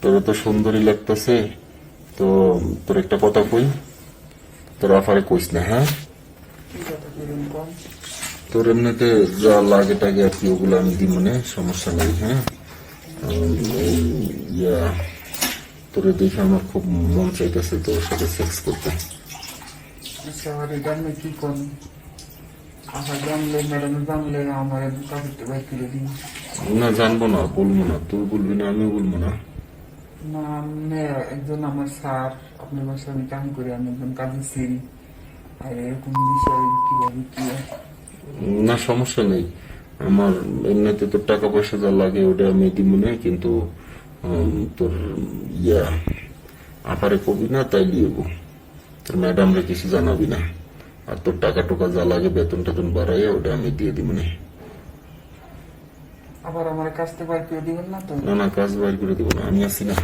তোর তো সুন্দরী লাগতেছে। তো তোর একটা কথা কই, তোর আফারে কইস না, হ্যাঁ? তোর এমনিতে যা লাগে টাগে আর কি ওগুলো আমি দিব, মনে সমস্যা নেই, হ্যাঁ? ইয়া, তোর দেখে আমার খুব মন চাইতেছে তোর সাথে সেক্স করতে। কি করুন? আশা জানলে ম্যাডাম জানলে আমার কাপড়টা বাইক করে দিন। না, জানবো না, বলবো না, তুই বলবি না, আমিও বলবো না। না, আপনি একজন আমার স্যার, আপনার বাসায় আমি কাম করি, আমি একজন কাজে ছিলি, আর এরকম বিষয় কিভাবে কি হয়? না, সমস্যা নেই। আমার এমনিতে তোর টাকা পয়সা যা লাগে ওটা আমি দিব না, কিন্তু তোর ইয়া আপারে কবি না, তাই লিয়েবো। তোর ম্যাডামরে কিছু জানাবি না। আর তোর টাকা টোকা যা লাগে বেতন টেতন বাড়াইয়া ওটা আমি দিয়ে দিব না। আবার আমার কাজটা বাইক করে দিবেন না তো? না না, কাজ বাইর করে দিব না, আমি আছি না।